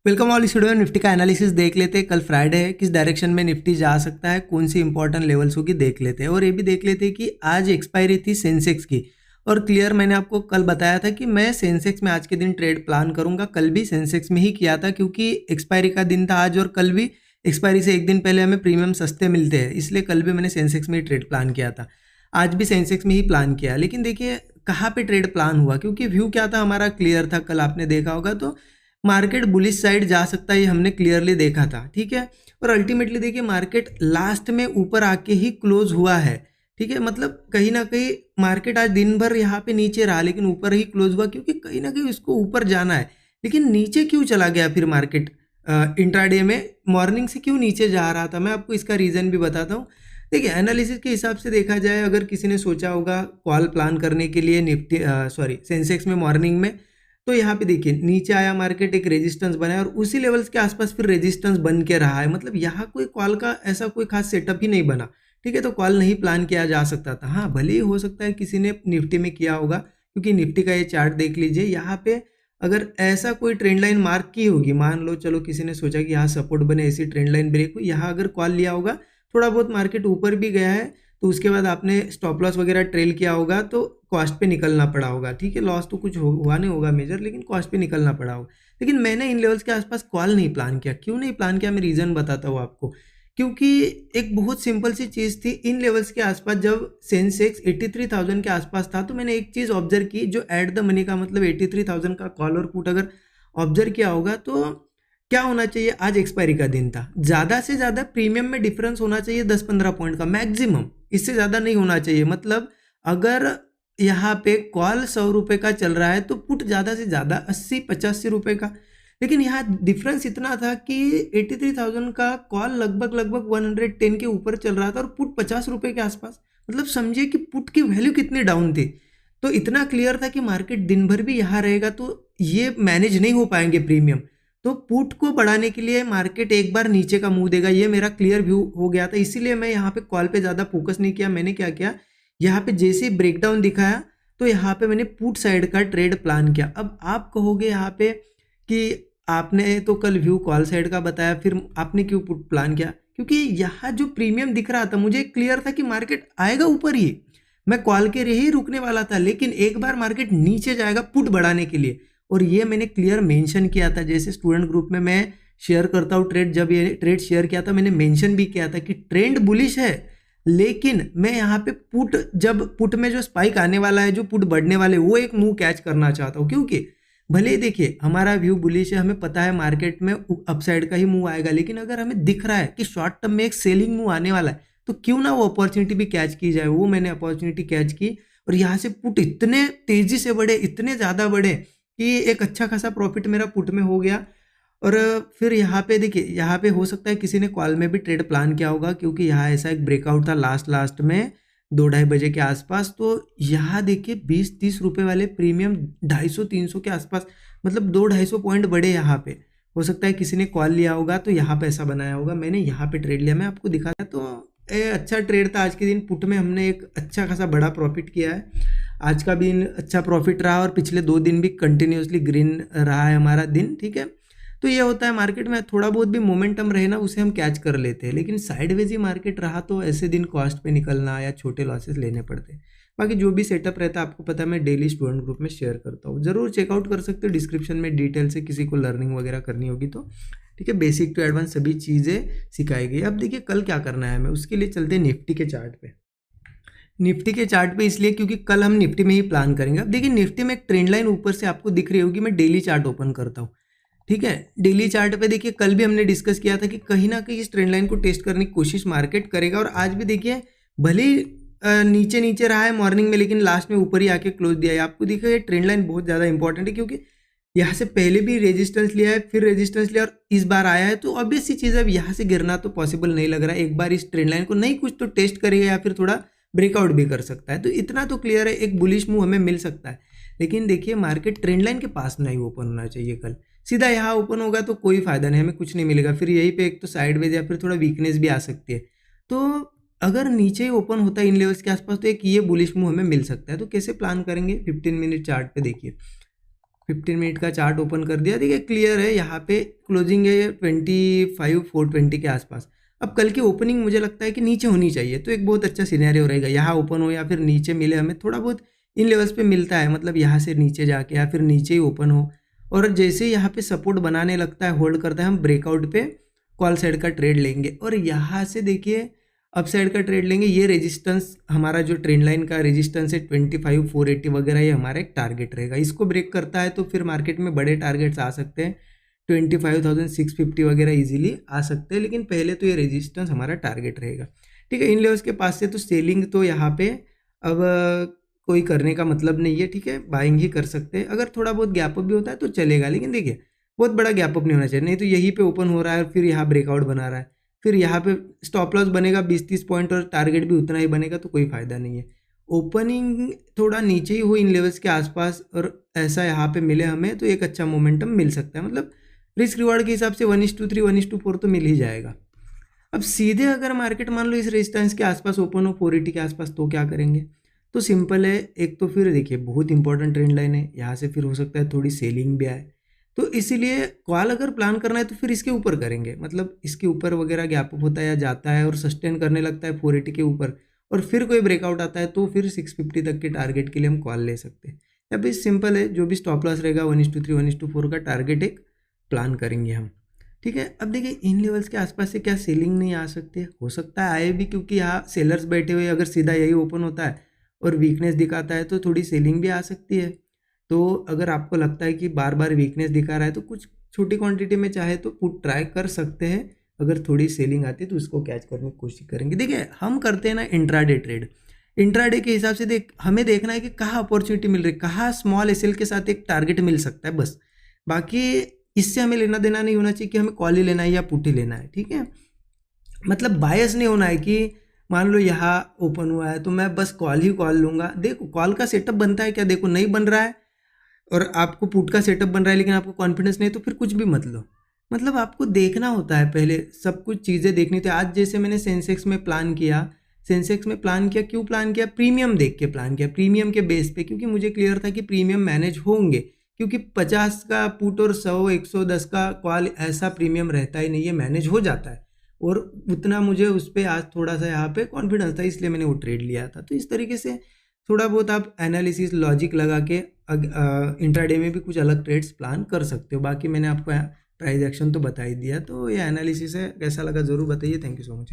Welcome all student. Nifty का analysis देख लेते हैं। कल फ्राइडे है, किस डायरेक्शन में निफ्टी जा सकता है, कौन सी इंपॉर्टेंट लेवल्स होगी देख लेते हैं। और ये भी देख लेते हैं कि आज एक्सपायरी थी सेंसेक्स की। और क्लियर मैंने आपको कल बताया था कि मैं सेंसेक्स में आज के दिन ट्रेड प्लान करूंगा। कल भी सेंसेक्स में ही किया था क्योंकि एक्सपायरी का दिन था आज, और कल भी एक्सपायरी से एक दिन पहले हमें प्रीमियम सस्ते मिलते हैं, इसलिए कल भी मैंने सेंसेक्स में ही ट्रेड प्लान किया था। आज भी सेंसेक्स में ही प्लान किया। लेकिन देखिए कहाँ पे ट्रेड प्लान हुआ, क्योंकि व्यू क्या था हमारा क्लियर था। कल आपने देखा होगा तो मार्केट बुलिश साइड जा सकता है, ये हमने क्लियरली देखा था। ठीक है, और अल्टीमेटली देखिए मार्केट लास्ट में ऊपर आके ही क्लोज हुआ है। ठीक है, मतलब कहीं ना कहीं मार्केट आज दिन भर यहाँ पे नीचे रहा लेकिन ऊपर ही क्लोज हुआ, क्योंकि कहीं ना कहीं इसको ऊपर जाना है। लेकिन नीचे क्यों चला गया फिर मार्केट? इंट्राडे में मॉर्निंग से क्यों नीचे जा रहा था, मैं आपको इसका रीज़न भी बताता हूँ। देखिए एनालिसिस के हिसाब से देखा जाए, अगर किसी ने सोचा होगा कॉल प्लान करने के लिए निफ्टी सेंसेक्स में मॉर्निंग में, तो यहाँ पे देखिए नीचे आया मार्केट, एक रेजिस्टेंस बनाया और उसी लेवल्स के आसपास फिर रेजिस्टेंस बन के रहा है। मतलब यहाँ कोई कॉल का ऐसा कोई खास सेटअप ही नहीं बना। ठीक है, तो कॉल नहीं प्लान किया जा सकता था। हाँ, भले ही हो सकता है किसी ने निफ्टी में किया होगा, क्योंकि निफ्टी का ये चार्ट देख लीजिए। यहाँ पे अगर ऐसा कोई ट्रेंड लाइन मार्क की होगी, मान लो चलो किसी ने सोचा कि यहाँ सपोर्ट बने, ऐसी ट्रेंड लाइन ब्रेक हुई, यहाँ अगर कॉल लिया होगा, थोड़ा बहुत मार्केट ऊपर भी गया है, तो उसके बाद आपने स्टॉप लॉस वगैरह ट्रेल किया होगा तो कॉस्ट पे निकलना पड़ा होगा। ठीक है, लॉस तो कुछ हुआ नहीं होगा मेजर, लेकिन कॉस्ट पे निकलना पड़ा होगा। लेकिन मैंने इन लेवल्स के आसपास कॉल नहीं प्लान किया। क्यों नहीं प्लान किया, मैं रीज़न बताता हूँ आपको। क्योंकि एक बहुत सिंपल सी चीज़ थी, इन लेवल्स के आसपास जब सेंसेक्स 83,000 के आसपास था, तो मैंने एक चीज़ ऑब्जर्व की, जो एट द मनी का मतलब 83,000 का कॉल और पुट अगर ऑब्जर्व किया होगा तो क्या होना चाहिए, आज एक्सपायरी का दिन था, ज़्यादा से ज़्यादा प्रीमियम में डिफरेंस होना चाहिए 10-15 पॉइंट का मैक्सिमम, इससे ज़्यादा नहीं होना चाहिए। मतलब अगर यहाँ पे कॉल 100 रुपये का चल रहा है तो पुट ज़्यादा से ज़्यादा 80-85 रुपये का। लेकिन यहाँ डिफरेंस इतना था कि 83,000 का कॉल लगभग 110 के ऊपर चल रहा था और पुट 50 रुपये के आसपास। मतलब समझिए कि पुट की वैल्यू कितनी डाउन थी। तो इतना क्लियर था कि मार्केट दिन भर भी यहाँ रहेगा तो ये मैनेज नहीं हो पाएंगे प्रीमियम। तो पुट को बढ़ाने के लिए मार्केट एक बार नीचे का मुंह देगा, ये मेरा क्लियर व्यू हो गया था। इसीलिए मैं यहाँ पे कॉल पे ज़्यादा फोकस नहीं किया। मैंने क्या किया, यहाँ पे जैसे ही ब्रेकडाउन दिखाया तो यहाँ पे मैंने पुट साइड का ट्रेड प्लान किया। अब आप कहोगे यहाँ पे कि आपने तो कल व्यू कॉल साइड का बताया, फिर आपने क्यों पुट प्लान किया? क्योंकि यहाँ जो प्रीमियम दिख रहा था मुझे क्लियर था कि मार्केट आएगा ऊपर ही, मैं कॉल के लिए ही रुकने वाला था। लेकिन एक बार मार्केट नीचे जाएगा पुट बढ़ाने के लिए, और ये मैंने क्लियर मेंशन किया था। जैसे स्टूडेंट ग्रुप में मैं शेयर करता हूँ ट्रेड, जब ये ट्रेड शेयर किया था मैंने मेंशन भी किया था कि ट्रेंड बुलिश है, लेकिन मैं यहाँ पे पुट, जब पुट में जो स्पाइक आने वाला है, जो पुट बढ़ने वाले, वो एक मूव कैच करना चाहता हूँ। क्योंकि भले ही देखिए हमारा व्यू बुलिश है, हमें पता है मार्केट में अपसाइड का ही मूव आएगा, लेकिन अगर हमें दिख रहा है कि शॉर्ट टर्म में एक सेलिंग मूव आने वाला है तो क्यों ना वो अपॉर्चुनिटी भी कैच की जाए। वो मैंने अपॉर्चुनिटी कैच की और यहाँ से पुट इतने तेजी से बढ़े, इतने ज़्यादा बढ़े कि एक अच्छा खासा प्रॉफिट मेरा पुट में हो गया। और फिर यहाँ पे देखिए, यहाँ पे हो सकता है किसी ने कॉल में भी ट्रेड प्लान किया होगा, क्योंकि यहाँ ऐसा एक ब्रेकआउट था लास्ट में 2-2:30 बजे के आसपास। तो यहाँ देखिए 20-30 रुपये वाले प्रीमियम 250-300 के आसपास, मतलब 200-250 पॉइंट बढ़े यहाँ पे। हो सकता है किसी ने कॉल लिया होगा तो यहाँ पे ऐसा बनाया होगा। मैंने यहाँ पे ट्रेड लिया, मैं आपको दिखाया। तो अच्छा ट्रेड था आज के दिन, पुट में हमने एक अच्छा खासा बड़ा प्रॉफिट किया है। आज का भी अच्छा प्रॉफिट रहा और पिछले 2 दिन भी कंटिन्यूसली ग्रीन रहा है हमारा दिन। ठीक है, तो ये होता है मार्केट में, थोड़ा बहुत भी मोमेंटम रहे ना उसे हम कैच कर लेते हैं, लेकिन साइडवेज ही मार्केट रहा तो ऐसे दिन कॉस्ट पे निकलना या छोटे लॉसेस लेने पड़ते हैं। बाकी जो भी सेटअप रहता है आपको पता है, मैं डेली स्टूडेंट ग्रुप में शेयर करता हूँ, जरूर चेकआउट कर सकते हो डिस्क्रिप्शन में डिटेल से, किसी को लर्निंग वगैरह करनी होगी तो। ठीक है, बेसिक टू एडवांस सभी चीज़ें सिखाई गई। अब देखिए कल क्या करना है हमें, उसके लिए चलते हैं निफ्टी के चार्ट पे। निफ्टी के चार्ट पे इसलिए क्योंकि कल हम निफ्टी में ही प्लान करेंगे। अब देखिए निफ्टी में एक ट्रेंड लाइन ऊपर से आपको दिख रही होगी, मैं डेली चार्ट ओपन करता हूँ। ठीक है, डेली चार्ट पे देखिए कल भी हमने डिस्कस किया था कि कहीं ना कहीं इस ट्रेंड लाइन को टेस्ट करने की कोशिश मार्केट करेगा, और आज भी देखिए भले ही नीचे नीचे रहा है मॉर्निंग में, लेकिन लास्ट में ऊपर ही आके क्लोज दिया है। आपको दिखेगा ये ट्रेंड लाइन बहुत ज़्यादा इंपॉर्टेंट है, क्योंकि यहाँ से पहले भी रेजिस्टेंस लिया है, फिर रेजिस्टेंस लिया और इस बार आया है। तो ऑब्वियस सी चीज़ है, अब यहाँ से गिरना तो पॉसिबल नहीं लग रहा है। एक बार इस ट्रेंड लाइन को नहीं कुछ तो टेस्ट करेगा या फिर थोड़ा ब्रेकआउट भी कर सकता है। तो इतना तो क्लियर है, एक बुलिश मूव हमें मिल सकता है। लेकिन देखिए मार्केट ट्रेंड लाइन के पास नहीं ओपन होना चाहिए कल। सीधा यहाँ ओपन होगा तो कोई फायदा नहीं, हमें कुछ नहीं मिलेगा। फिर यहीं पे एक तो साइडवेज या फिर थोड़ा वीकनेस भी आ सकती है। तो अगर नीचे ही ओपन होता है इन लेवल्स के आसपास तो एक ये बुलिश मूव हमें मिल सकता है। तो कैसे प्लान करेंगे, 15 मिनट चार्ट पे देखिए। 15 मिनट का चार्ट ओपन कर दिया, देखिए क्लियर है, यहाँ पे क्लोजिंग है 25,420 के आसपास। अब कल की ओपनिंग मुझे लगता है कि नीचे होनी चाहिए, तो एक बहुत अच्छा सिनेरियो रहेगा, यहाँ ओपन हो या फिर नीचे मिले हमें, थोड़ा बहुत इन लेवल्स पे मिलता है, मतलब यहाँ से नीचे जाके या फिर नीचे ही ओपन हो, और जैसे ही यहाँ पे सपोर्ट बनाने लगता है, होल्ड करता है, हम ब्रेकआउट पे कॉल साइड का ट्रेड लेंगे, और यहाँ से देखिए अप साइड का ट्रेड लेंगे। ये रेजिस्टेंस हमारा जो ट्रेंड लाइन का रेजिस्टेंस है 25,480 वगैरह, ये हमारा एक टारगेट रहेगा। इसको ब्रेक करता है तो फिर मार्केट में बड़े टारगेट्स आ सकते हैं, 25,650 वगैरह इजीली आ सकते हैं, लेकिन पहले तो ये रेजिस्टेंस हमारा टारगेट रहेगा। ठीक है, इन लेवल्स के पास से तो सेलिंग तो यहाँ पे अब कोई करने का मतलब नहीं है। ठीक है, बाइंग ही कर सकते हैं, अगर थोड़ा बहुत गैप अप भी होता है तो चलेगा, लेकिन देखिए बहुत बड़ा गैप अप नहीं होना चाहिए, नहीं तो यहीं पे ओपन हो रहा है फिर यहाँ ब्रेकआउट बना रहा है, फिर यहाँ पे स्टॉप लॉस बनेगा 20-30 पॉइंट और टारगेट भी उतना ही बनेगा, तो कोई फायदा नहीं है। ओपनिंग थोड़ा नीचे ही हो इन लेवल्स के आसपास और ऐसा यहाँ पे मिले हमें, तो एक अच्छा मोमेंटम मिल सकता है, मतलब रिस्क रिवॉर्ड के हिसाब से 1:3 1:4 तो मिल ही जाएगा। अब सीधे अगर मार्केट मान लो इस रेजिस्टेंस के आसपास ओपन हो 480 के आसपास, तो क्या करेंगे? तो सिंपल है, एक तो फिर देखिए बहुत इंपॉर्टेंट ट्रेंड लाइन है, यहाँ से फिर हो सकता है थोड़ी सेलिंग भी आए, तो इसीलिए कॉल अगर प्लान करना है तो फिर इसके ऊपर करेंगे, मतलब इसके ऊपर वगैरह गैप अप होता है या जाता है और सस्टेन करने लगता है 480 के ऊपर, और फिर कोई ब्रेकआउट आता है तो फिर 650 तक के टारगेट के लिए हम कॉल ले सकते हैं। या फिर सिंपल है, जो भी स्टॉप लॉस रहेगा 1:3 1:4 का टारगेट एक प्लान करेंगे हम। ठीक है, अब देखिए इन लेवल्स के आसपास से क्या सेलिंग नहीं आ सकती है? हो सकता है आए भी, क्योंकि यहाँ सेलर्स बैठे हुए, अगर सीधा यही ओपन होता है और वीकनेस दिखाता है तो थोड़ी सेलिंग भी आ सकती है। तो अगर आपको लगता है कि बार बार वीकनेस दिखा रहा है तो कुछ छोटी क्वांटिटी में चाहे तो पुट ट्राई कर सकते हैं, अगर थोड़ी सेलिंग आती है तो उसको कैच करने की कोशिश करेंगे। देखिए हम करते हैं ना इंट्राडे ट्रेड, इंट्राडे के हिसाब से हमें देखना है कि कहाँ अपॉर्चुनिटी मिल रही है, कहाँ स्मॉल एसएल के साथ एक टारगेट मिल सकता है, बस। बाकी इससे हमें लेना देना नहीं होना चाहिए कि हमें कॉल ही लेना है या पुट ही लेना है। ठीक है, मतलब बायस नहीं होना है कि मान लो यहाँ ओपन हुआ है तो मैं बस कॉल ही कॉल लूंगा। देखो कॉल का सेटअप बनता है क्या, देखो नहीं बन रहा है और आपको पुट का सेटअप बन रहा है लेकिन आपको कॉन्फिडेंस नहीं, तो फिर कुछ भी मत लो। मतलब आपको देखना होता है, पहले सब कुछ चीज़ें देखनी थी। आज जैसे मैंने सेंसेक्स में प्लान किया, क्यों प्लान किया? प्रीमियम देख के प्लान किया, प्रीमियम के बेस पे, क्योंकि मुझे क्लियर था कि प्रीमियम मैनेज होंगे, क्योंकि 50 का पुट और 100-110 का कॉल ऐसा प्रीमियम रहता ही नहीं है, मैनेज हो जाता है, और उतना मुझे उस पर आज थोड़ा सा यहाँ पे कॉन्फिडेंस था, इसलिए मैंने वो ट्रेड लिया था। तो इस तरीके से थोड़ा बहुत आप एनालिसिस लॉजिक लगा के इंट्राडे में भी कुछ अलग ट्रेड्स प्लान कर सकते हो। बाकी मैंने आपको प्राइस एक्शन तो बता ही दिया, तो ये एनालिसिस है, कैसा लगा ज़रूर बताइए। Thank you so much.